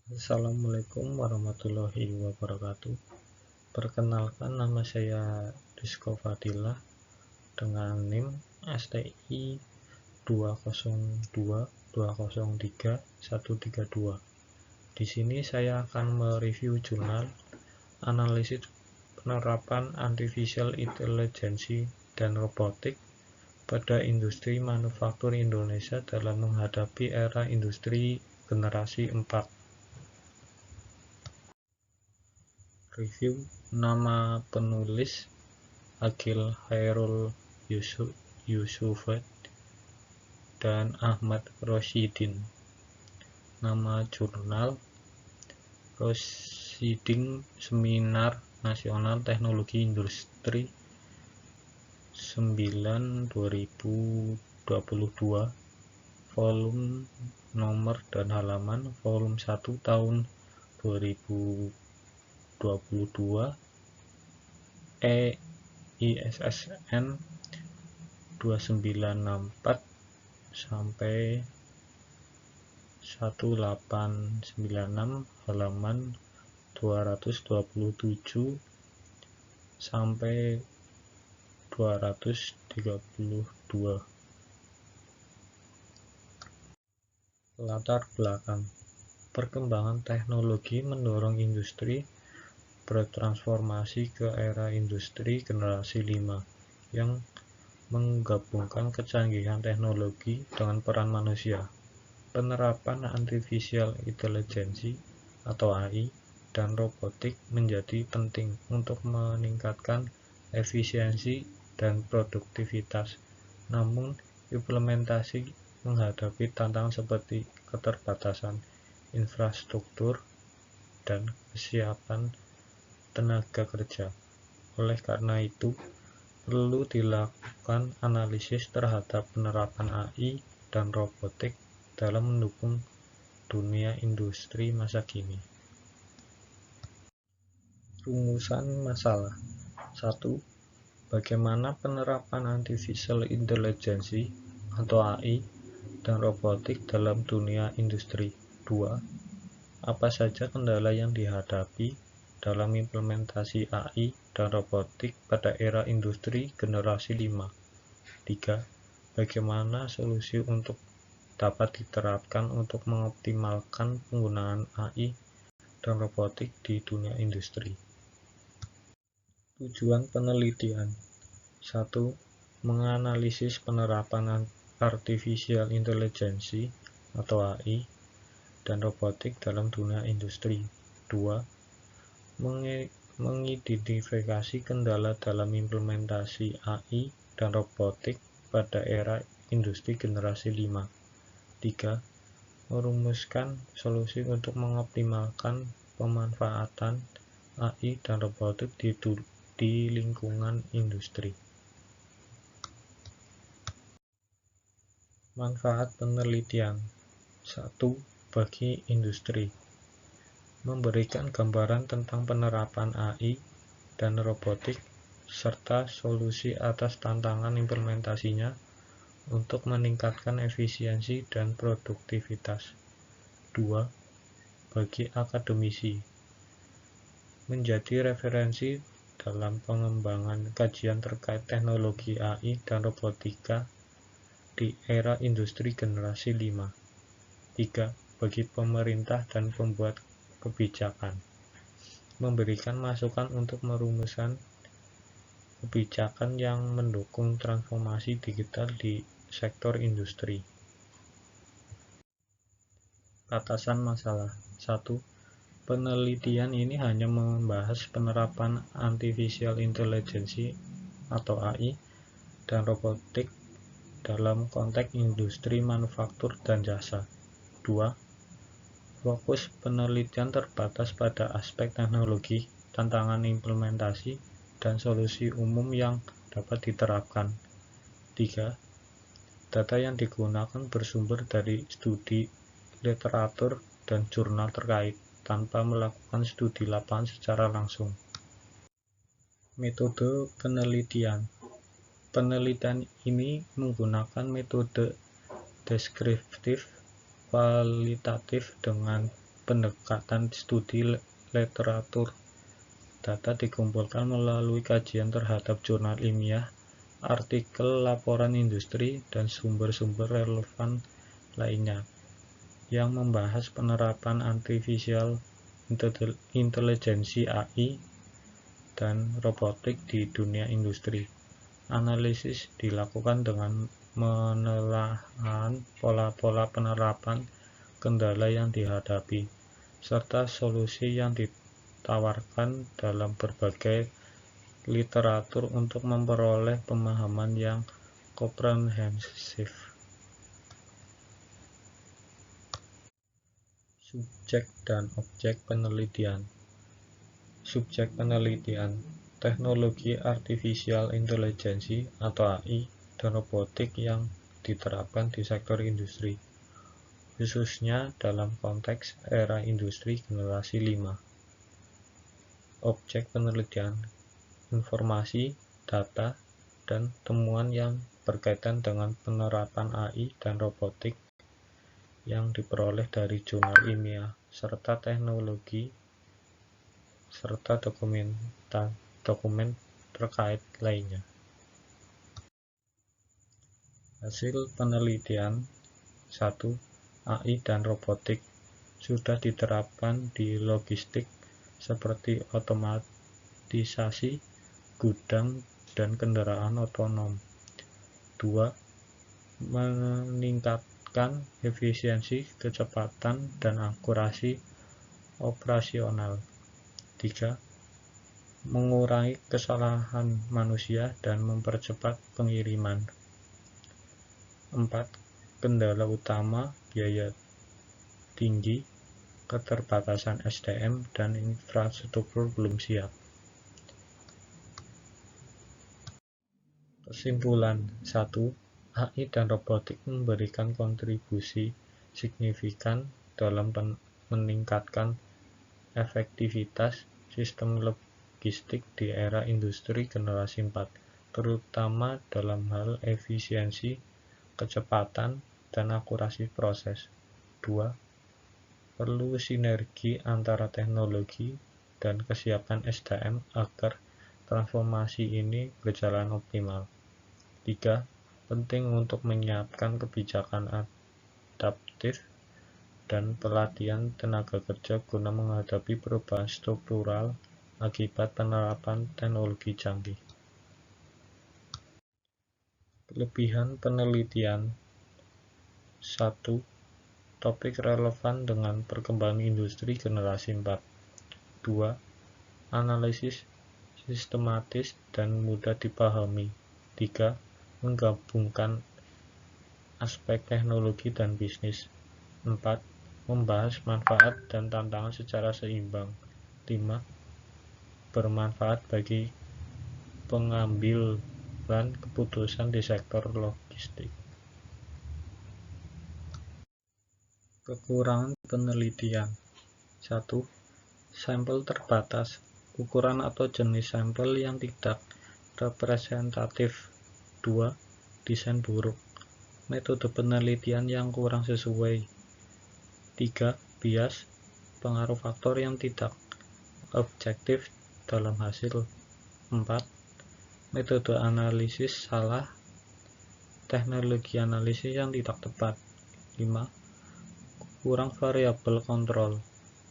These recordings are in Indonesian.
Assalamualaikum warahmatullahi wabarakatuh. Perkenalkan, nama saya Rizko Fadilah dengan NIM STI 202203132. Di sini saya akan mereview jurnal analisis penerapan artificial intelligence dan robotik pada industri manufaktur Indonesia dalam menghadapi era industri generasi 4. Review. Nama penulis Agil Khairul Yusufet dan Ahmad Rosyidin. Nama jurnal Proceeding Seminar Nasional Teknologi Industri 9/2022, volume nomor dan halaman, volume 1 tahun 2022, ISSN 2964 sampai 1896, halaman 227 sampai 232. Latar belakang. Perkembangan teknologi mendorong industri bertransformasi ke era industri generasi 5 yang menggabungkan kecanggihan teknologi dengan peran manusia. Penerapan artificial intelligence atau AI dan robotik menjadi penting untuk meningkatkan efisiensi dan produktivitas. Namun, implementasi menghadapi tantangan seperti keterbatasan infrastruktur dan kesiapan tenaga kerja. Oleh karena itu, perlu dilakukan analisis terhadap penerapan AI dan robotik dalam mendukung dunia industri masa kini. Rumusan masalah. 1. Bagaimana penerapan artificial intelligence atau AI dan robotik dalam dunia industri? 2. Apa saja kendala yang dihadapi dalam implementasi AI dan robotik pada era industri generasi 5? 3. Bagaimana solusi untuk dapat diterapkan untuk mengoptimalkan penggunaan AI dan robotik di dunia industri? Tujuan penelitian. 1. Menganalisis penerapan artificial intelligence atau AI dan robotik dalam dunia industri. 2. Mengidentifikasi kendala dalam implementasi AI dan robotik pada era industri generasi 5. 3. Merumuskan solusi untuk mengoptimalkan pemanfaatan AI dan robotik di lingkungan industri. Manfaat penelitian. 1. Bagi industri, memberikan gambaran tentang penerapan AI dan robotik serta solusi atas tantangan implementasinya untuk meningkatkan efisiensi dan produktivitas. 2. Bagi akademisi, menjadi referensi dalam pengembangan kajian terkait teknologi AI dan robotika di era industri generasi 5. 3. Bagi pemerintah dan pembuat kebijakan, memberikan masukan untuk merumuskan kebijakan yang mendukung transformasi digital di sektor industri. Batasan masalah. 1. Penelitian ini hanya membahas penerapan artificial intelligence atau AI dan robotik dalam konteks industri manufaktur dan jasa. 2. Fokus penelitian terbatas pada aspek teknologi, tantangan implementasi, dan solusi umum yang dapat diterapkan. 3. Data yang digunakan bersumber dari studi literatur dan jurnal terkait, tanpa melakukan studi lapangan secara langsung. Metode penelitian. Penelitian ini menggunakan metode deskriptif kualitatif dengan pendekatan studi literatur. Data dikumpulkan melalui kajian terhadap jurnal ilmiah, artikel, laporan industri, dan sumber-sumber relevan lainnya yang membahas penerapan artificial intelligence (AI) dan robotik di dunia industri. Analisis dilakukan dengan menelaah pola-pola penerapan, kendala yang dihadapi, serta solusi yang ditawarkan dalam berbagai literatur untuk memperoleh pemahaman yang komprehensif. Subjek dan objek penelitian. Subjek penelitian: teknologi artificial intelligence atau AI dan robotik yang diterapkan di sektor industri, khususnya dalam konteks era industri generasi 5. Objek penelitian: informasi, data, dan temuan yang berkaitan dengan penerapan AI dan robotik yang diperoleh dari jurnal ilmiah, serta teknologi, serta dokumen terkait lainnya. Hasil penelitian: 1. AI dan robotik sudah diterapkan di logistik seperti otomatisasi gudang dan kendaraan otonom. 2. Meningkatkan efisiensi, kecepatan, dan akurasi operasional. 3. Mengurangi kesalahan manusia dan mempercepat pengiriman. 4. Kendala utama: biaya tinggi, keterbatasan SDM, dan infrastruktur belum siap. Kesimpulan: 1. AI dan robotik memberikan kontribusi signifikan dalam meningkatkan efektivitas sistem logistik di era industri generasi 4, terutama dalam hal efisiensi, kecepatan, dan akurasi proses. 2. Perlu sinergi antara teknologi dan kesiapan SDM agar transformasi ini berjalan optimal. 3. Penting untuk menyiapkan kebijakan adaptif dan pelatihan tenaga kerja guna menghadapi perubahan struktural akibat penerapan teknologi canggih. Kelebihan penelitian: 1. Topik relevan dengan perkembangan industri generasi 4. 2. Analisis sistematis dan mudah dipahami. 3. Menggabungkan aspek teknologi dan bisnis. 4. Membahas manfaat dan tantangan secara seimbang. 5. Bermanfaat bagi pengambilan keputusan di sektor logistik. Kekurangan penelitian: 1. Sampel terbatas, ukuran atau jenis sampel yang tidak representatif. 2. Desain buruk, metode penelitian yang kurang sesuai. 3. Bias, pengaruh faktor yang tidak objektif dalam hasil. 4. Metode analisis salah, teknologi analisis yang tidak tepat. 5. Kurang variabel kontrol,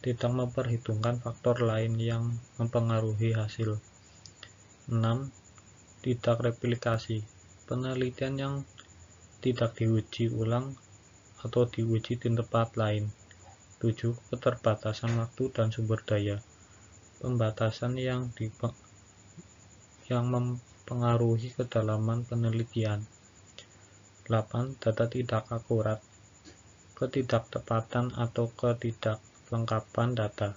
tidak memperhitungkan faktor lain yang mempengaruhi hasil. 6. Tidak replikasi, penelitian yang tidak diuji ulang atau diuji di tempat lain. 7. Keterbatasan waktu dan sumber daya, pembatasan yang mempengaruhi kedalaman penelitian. 8. Data tidak akurat, ketidaktepatan atau ketidaklengkapan data.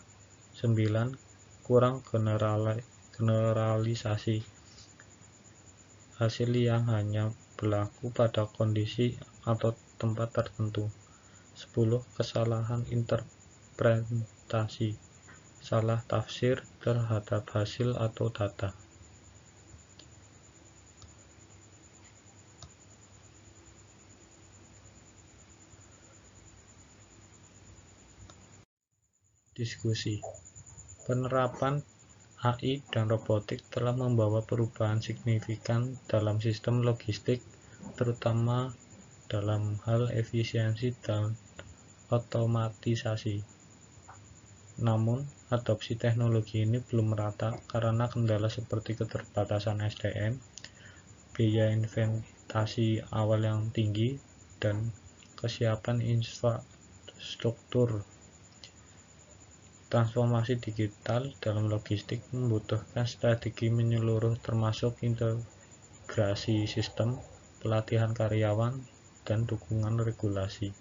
9. Kurang generalisasi, hasil yang hanya berlaku pada kondisi atau tempat tertentu. 10. Kesalahan interpretasi, salah tafsir terhadap hasil atau data. Diskusi. Penerapan AI dan robotik telah membawa perubahan signifikan dalam sistem logistik, terutama dalam hal efisiensi dan otomatisasi. Namun, adopsi teknologi ini belum merata karena kendala seperti keterbatasan SDM, biaya investasi awal yang tinggi, dan kesiapan infrastruktur. Transformasi digital dalam logistik membutuhkan strategi menyeluruh termasuk integrasi sistem, pelatihan karyawan, dan dukungan regulasi.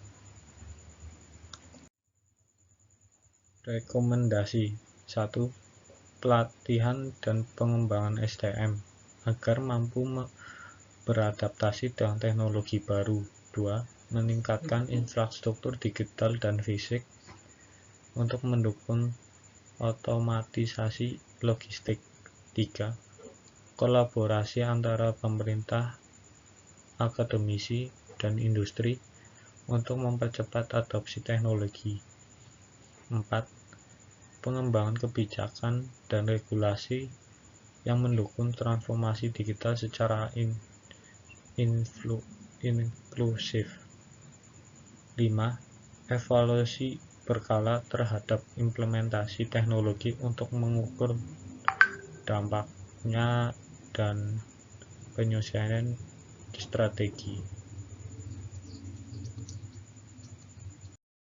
Rekomendasi 1. Pelatihan dan pengembangan SDM agar mampu beradaptasi dengan teknologi baru. 2. Meningkatkan infrastruktur digital dan fisik untuk mendukung otomatisasi logistik. 3. Kolaborasi antara pemerintah, akademisi, dan industri untuk mempercepat adopsi teknologi. 4. Pengembangan kebijakan dan regulasi yang mendukung transformasi digital secara inklusif. 5. Evaluasi berkala terhadap implementasi teknologi untuk mengukur dampaknya dan penyesuaian strategi.